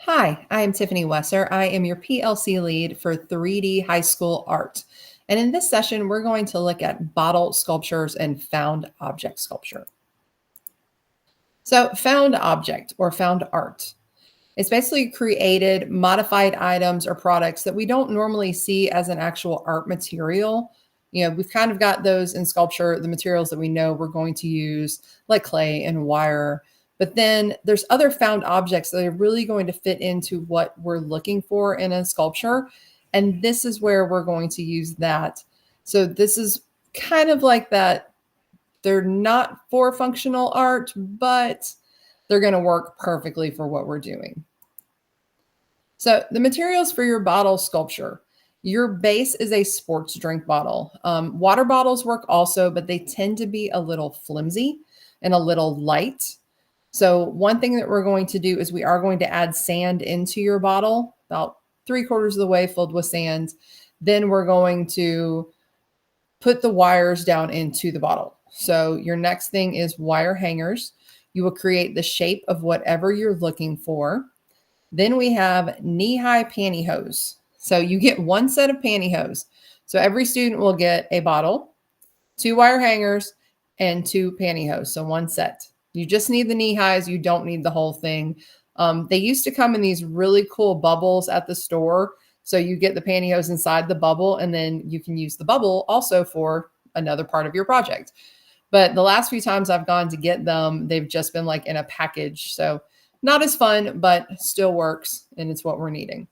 Hi, I am Tiffany Wesser. I am your PLC lead for 3D high school art. And in this session, we're going to look at bottle sculptures and found object sculpture. So, found object or found art. It's basically created modified items or products that we don't normally see as an actual art material. We've kind of got those in sculpture, the materials that we know we're going to use, like clay and wire. But then there's other found objects that are really going to fit into what we're looking for in a sculpture. And this is where we're going to use that. So this is kind of like that. They're not for functional art, but they're going to work perfectly for what we're doing. So the materials for your bottle sculpture, your base is a sports drink bottle. Water bottles work also, but they tend to be a little flimsy and a little light. So one thing that we're going to do is we are going to add sand into your bottle, about 3/4 of the way filled with sand. Then we're going to put the wires down into the bottle. So your next thing is wire hangers. You will create the shape of whatever you're looking for. Then we have knee-high pantyhose. So you get one set of pantyhose. So every student will get a bottle, 2 wire hangers, and 2 pantyhose. So one set. You just need the knee highs. You don't need the whole thing. They used to come in these really cool bubbles at the store. So you get the pantyhose inside the bubble, and then you can use the bubble also for another part of your project. But the last few times I've gone to get them, they've just been like in a package. So not as fun, but still works, and it's what we're needing.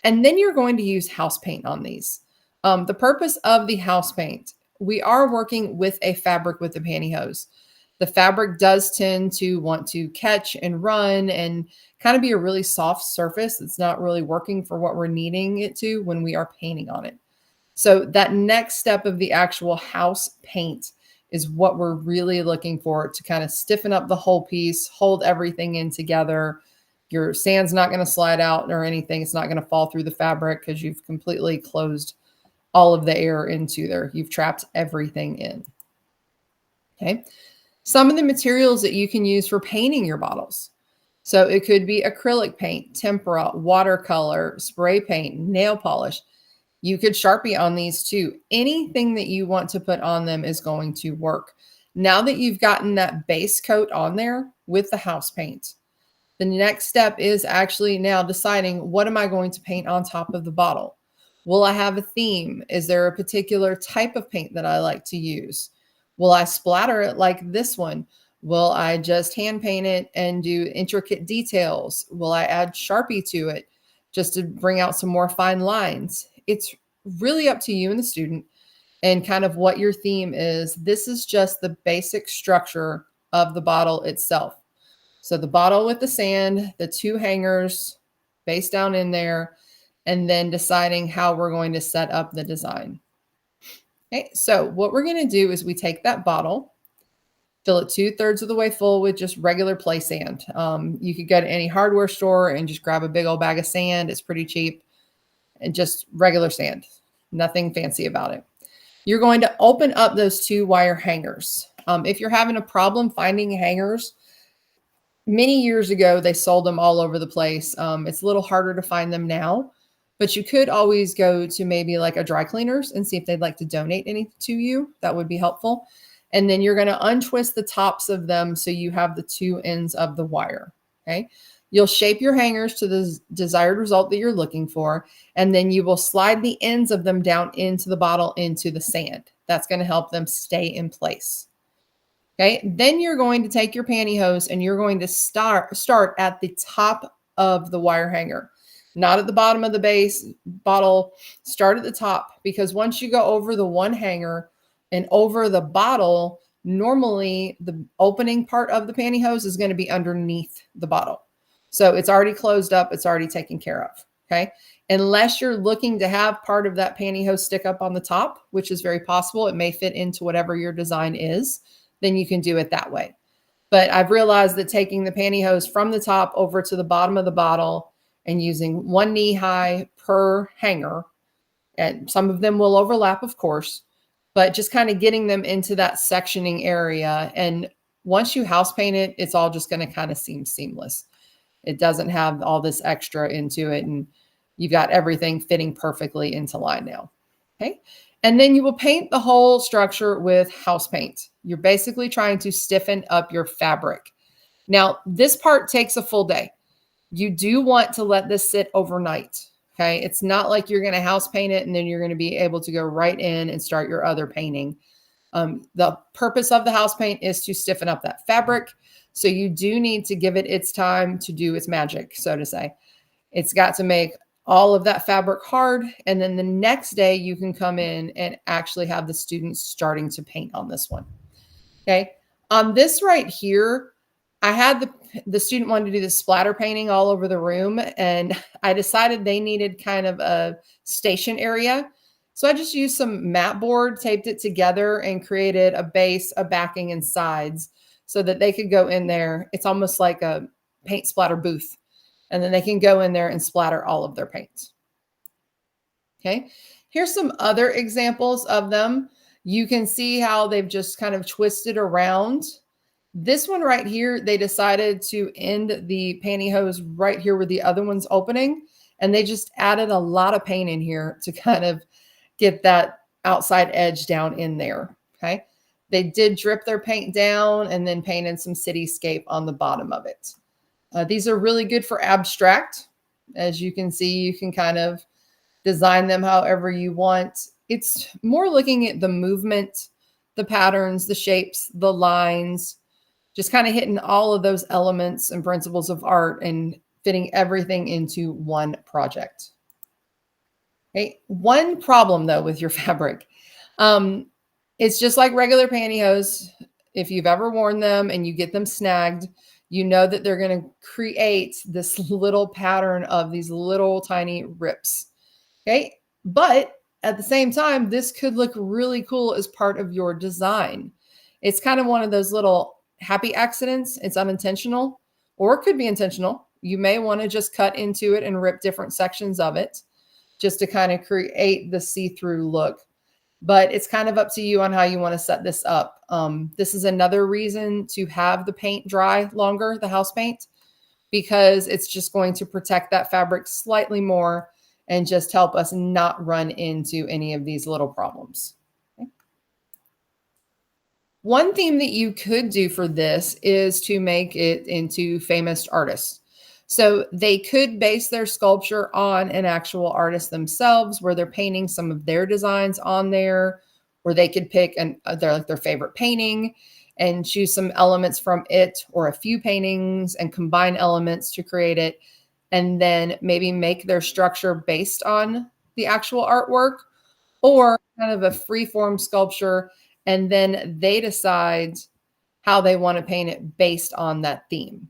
And then you're going to use house paint on these. The purpose of the house paint, we are working with a fabric with the pantyhose. The fabric does tend to want to catch and run and kind of be a really soft surface. It's not really working for what we're needing it to when we are painting on it. So that next step of the actual house paint is what we're really looking for to kind of stiffen up the whole piece, hold everything in together. Your sand's not going to slide out or anything. It's not going to fall through the fabric because you've completely closed all of the air into there. You've trapped everything in. Okay. Some of the materials that you can use for painting your bottles. So it could be acrylic paint, tempera, watercolor, spray paint, nail polish. You could Sharpie on these too. Anything that you want to put on them is going to work. Now that you've gotten that base coat on there with the house paint, the next step is actually now deciding, what am I going to paint on top of the bottle? Will I have a theme? Is there a particular type of paint that I like to use? Will I splatter it like this one? Will I just hand paint it and do intricate details? Will I add Sharpie to it just to bring out some more fine lines? It's really up to you and the student and kind of what your theme is. This is just the basic structure of the bottle itself. So the bottle with the sand, the 2 hangers, base down in there, and then deciding how we're going to set up the design. Okay, so what we're going to do is we take that bottle, fill it 2/3 of the way full with just regular play sand. You could go to any hardware store and just grab a big old bag of sand. It's pretty cheap. And just regular sand, nothing fancy about it. You're going to open up those 2 wire hangers. If you're having a problem finding hangers, many years ago, they sold them all over the place. It's a little harder to find them now, but you could always go to maybe like a dry cleaners and see if they'd like to donate any to you. That would be helpful. And then you're going to untwist the tops of them so you have the 2 ends of the wire. Okay. You'll shape your hangers to the desired result that you're looking for, and then you will slide the ends of them down into the bottle, into the sand. That's going to help them stay in place. Okay, then you're going to take your pantyhose and you're going to start at the top of the wire hanger, not at the bottom of the base bottle. Start at the top, because once you go over the one hanger and over the bottle, normally the opening part of the pantyhose is going to be underneath the bottle. So it's already closed up. It's already taken care of. Okay. Unless you're looking to have part of that pantyhose stick up on the top, which is very possible. It may fit into whatever your design is. Then you can do it that way. But I've realized that taking the pantyhose from the top over to the bottom of the bottle and using 1 knee high per hanger, and some of them will overlap, of course, but just kind of getting them into that sectioning area. And once you house paint it, it's all just going to kind of seem seamless. It doesn't have all this extra into it, and you've got everything fitting perfectly into line now. Okay. And then you will paint the whole structure with house paint. You're basically trying to stiffen up your fabric. Now, this part takes a full day. You do want to let this sit overnight. Okay. It's not like you're going to house paint it and then you're going to be able to go right in and start your other painting. The purpose of the house paint is to stiffen up that fabric. So you do need to give it its time to do its magic, so to say. It's got to make all of that fabric hard. And then the next day you can come in and actually have the students starting to paint on this one. Okay. On this right here, I had the student wanted to do the splatter painting all over the room, and I decided they needed kind of a station area. So I just used some mat board, taped it together, and created a base, a backing, and sides so that they could go in there. It's almost like a paint splatter booth, and then they can go in there and splatter all of their paint. Okay, here's some other examples of them. You can see how they've just kind of twisted around. This one right here, they decided to end the pantyhose right here where the other one's opening, and they just added a lot of paint in here to kind of get that outside edge down in there. Okay, they did drip their paint down and then painted some cityscape on the bottom of it. These are really good for abstract. As you can see, you can kind of design them however you want. It's more looking at the movement, the patterns, the shapes, the lines, just kind of hitting all of those elements and principles of art and fitting everything into one project. Okay. One problem though with your fabric, it's just like regular pantyhose. If you've ever worn them and you get them snagged, you know that they're going to create this little pattern of these little tiny rips. Okay. But at the same time, this could look really cool as part of your design. It's kind of one of those little happy accidents. It's unintentional, or it could be intentional. You may want to just cut into it and rip different sections of it just to kind of create the see-through look. But it's kind of up to you on how you want to set this up. This is another reason to have the paint dry longer, the house paint, because it's just going to protect that fabric slightly more and just help us not run into any of these little problems. Okay. One theme that you could do for this is to make it into famous artists. So they could base their sculpture on an actual artist themselves, where they're painting some of their designs on there, or they could pick their favorite painting and choose some elements from it or a few paintings and combine elements to create it, and then maybe make their structure based on the actual artwork, or kind of a free-form sculpture, and then they decide how they want to paint it based on that theme.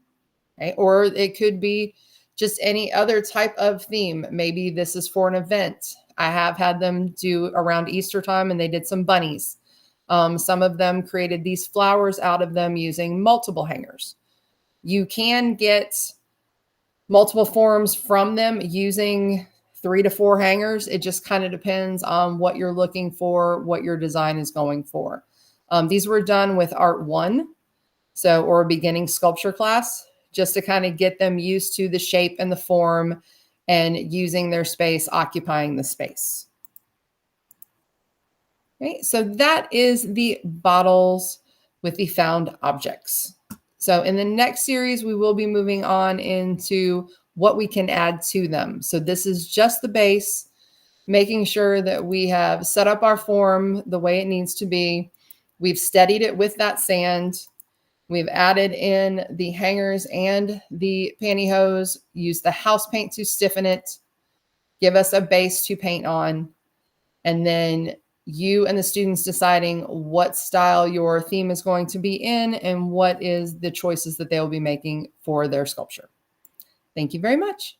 Okay? Or it could be just any other type of theme. Maybe this is for an event. I have had them do around Easter time, and they did some bunnies. Some of them created these flowers out of them using multiple hangers. You can get multiple forms from them using 3 to 4 hangers. It just kind of depends on what you're looking for, what your design is going for. These were done with Art 1, or a beginning sculpture class, just to kind of get them used to the shape and the form and using their space, occupying the space. Okay, so that is the bottles with the found objects. So in the next series, we will be moving on into what we can add to them. So this is just the base, making sure that we have set up our form the way it needs to be. We've steadied it with that sand. We've added in the hangers and the pantyhose, used the house paint to stiffen it, give us a base to paint on, and then you and the students deciding what style your theme is going to be in and what is the choices that they'll be making for their sculpture. Thank you very much.